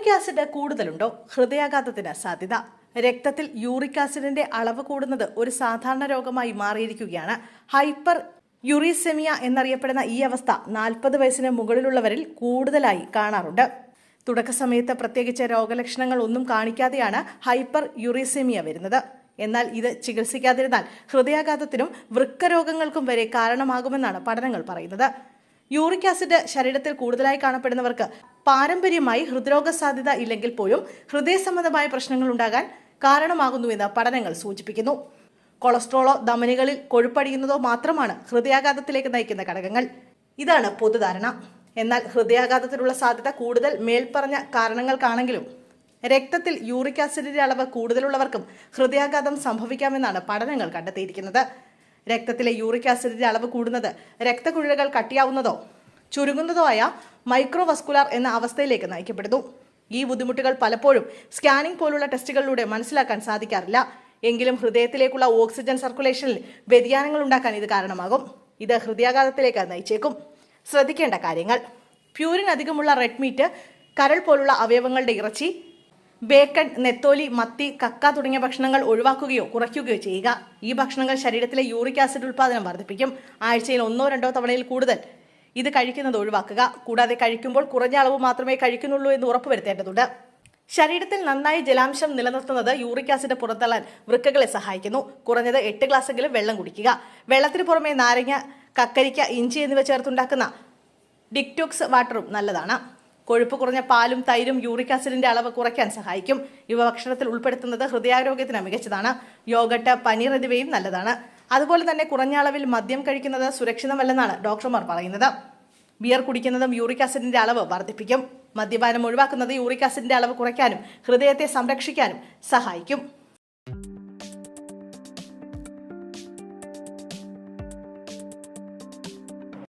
Uric acid കൂടുതലുണ്ടോ? ഹൃദയാഘാതത്തിന് സാധ്യത. രക്തത്തിൽ uric ആസിഡിന്റെ അളവ് കൂടുന്നത് ഒരു സാധാരണ രോഗമായി മാറിയിരിക്കുകയാണ്. ഹൈപ്പർ യുറീസെമിയ എന്നറിയപ്പെടുന്ന ഈ അവസ്ഥ 40 വയസ്സിന് മുകളിലുള്ളവരിൽ കൂടുതലായി കാണാറുണ്ട്. തുടക്ക സമയത്ത് പ്രത്യേകിച്ച് രോഗലക്ഷണങ്ങൾ ഒന്നും കാണിക്കാതെയാണ് ഹൈപ്പർ യുറീസെമിയ വരുന്നത്. എന്നാൽ ഇത് ചികിത്സിക്കാതിരുന്നാൽ ഹൃദയാഘാതത്തിനും വൃക്കരോഗങ്ങൾക്കും വരെ കാരണമാകുമെന്നാണ് പഠനങ്ങൾ പറയുന്നത്. യൂറിക് ആസിഡ് ശരീരത്തിൽ കൂടുതലായി കാണപ്പെടുന്നവർക്ക് പാരമ്പര്യമായി ഹൃദ്രോഗ സാധ്യത ഇല്ലെങ്കിൽ പോലും ഹൃദയ സംബന്ധമായ പ്രശ്നങ്ങൾ ഉണ്ടാകാൻ കാരണമാകുന്നുവെന്ന് പഠനങ്ങൾ സൂചിപ്പിക്കുന്നു. കൊളസ്ട്രോളോ ധമനികളിൽ കൊഴുപ്പടിയുന്നതോ മാത്രമാണ് ഹൃദയാഘാതത്തിലേക്ക് നയിക്കുന്ന ഘടകങ്ങൾ. ഇതാണ് പൊതുധാരണ. എന്നാൽ ഹൃദയാഘാതത്തിനുള്ള സാധ്യത കൂടുതൽ മേൽപ്പറഞ്ഞ കാരണങ്ങൾക്കാണെങ്കിലും രക്തത്തിൽ യൂറിക് ആസിഡിന്റെ അളവ് കൂടുതലുള്ളവർക്കും ഹൃദയാഘാതം സംഭവിക്കാമെന്നാണ് പഠനങ്ങൾ കണ്ടെത്തിയിരിക്കുന്നത്. രക്തത്തിലെ യൂറിക് ആസിഡിന്റെ അളവ് കൂടുന്നത് രക്തക്കുഴലുകൾ കട്ടിയാവുന്നതോ ചുരുങ്ങുന്നതോ ആയ മൈക്രോവസ്കുലാർ എന്ന അവസ്ഥയിലേക്ക് നയിക്കപ്പെടുന്നു. ഈ ബുദ്ധിമുട്ടുകൾ പലപ്പോഴും സ്കാനിംഗ് പോലുള്ള ടെസ്റ്റുകളിലൂടെ മനസ്സിലാക്കാൻ സാധിക്കാറില്ല. എങ്കിലും ഹൃദയത്തിലേക്കുള്ള ഓക്സിജൻ സർക്കുലേഷനിൽ വ്യതിയാനങ്ങൾ ഉണ്ടാക്കാൻ ഇത് കാരണമാകും. ഇത് ഹൃദയാഘാതത്തിലേക്ക് നയിച്ചേക്കും. ശ്രദ്ധിക്കേണ്ട കാര്യങ്ങൾ: പ്യൂരിൻ അധികമുള്ള റെഡ് മീറ്റ്, കരൾ പോലുള്ള അവയവങ്ങളുടെ ഇറച്ചി, ബേക്കൺ, നെത്തോലി, മത്തി, കക്ക തുടങ്ങിയ ഭക്ഷണങ്ങൾ ഒഴിവാക്കുകയോ കുറയ്ക്കുകയോ ചെയ്യുക. ഈ ഭക്ഷണങ്ങൾ ശരീരത്തിലെ യൂറിക് ആസിഡ് ഉൽപ്പാദനം വർദ്ധിപ്പിക്കും. ആഴ്ചയിൽ 1-2 തവണയിൽ കൂടുതൽ ഇത് കഴിക്കുന്നത് ഒഴിവാക്കുക. കൂടാതെ കഴിക്കുമ്പോൾ കുറഞ്ഞ അളവ് മാത്രമേ കഴിക്കുന്നുള്ളൂ എന്ന് ഉറപ്പുവരുത്തേണ്ടതുണ്ട്. ശരീരത്തിൽ നന്നായി ജലാംശം നിലനിർത്തുന്നത് യൂറിക് ആസിഡ് പുറന്തള്ളാൻ വൃക്കകളെ സഹായിക്കുന്നു. കുറഞ്ഞത് 8 ഗ്ലാസ്സെങ്കിലും വെള്ളം കുടിക്കുക. വെള്ളത്തിന് പുറമെ നാരങ്ങ, കക്കരിക്ക, ഇഞ്ചി എന്നിവ ചേർത്തുണ്ടാക്കുന്ന ഡിറ്റോക്സ് വാട്ടറും നല്ലതാണ്. കൊഴുപ്പ് കുറഞ്ഞ പാലും തൈരും യൂറിക് ആസിഡിന്റെ അളവ് കുറയ്ക്കാൻ സഹായിക്കും. ഇവ ഭക്ഷണത്തിൽ ഉൾപ്പെടുത്തുന്നത് ഹൃദയാരോഗ്യത്തിന് മികച്ചതാണ്. യോഗട്ട്, പനീർ എന്നിവയും നല്ലതാണ്. അതുപോലെ തന്നെ കുറഞ്ഞ അളവിൽ മദ്യം കഴിക്കുന്നത് സുരക്ഷിതമല്ലെന്നാണ് ഡോക്ടർമാർ പറയുന്നത്. ബിയർ കുടിക്കുന്നതും യൂറിക് ആസിഡിന്റെ അളവ് വർദ്ധിപ്പിക്കും. മദ്യപാനം ഒഴിവാക്കുന്നത് യൂറിക് ആസിഡിന്റെ അളവ് കുറയ്ക്കാനും ഹൃദയത്തെ സംരക്ഷിക്കാനും സഹായിക്കും.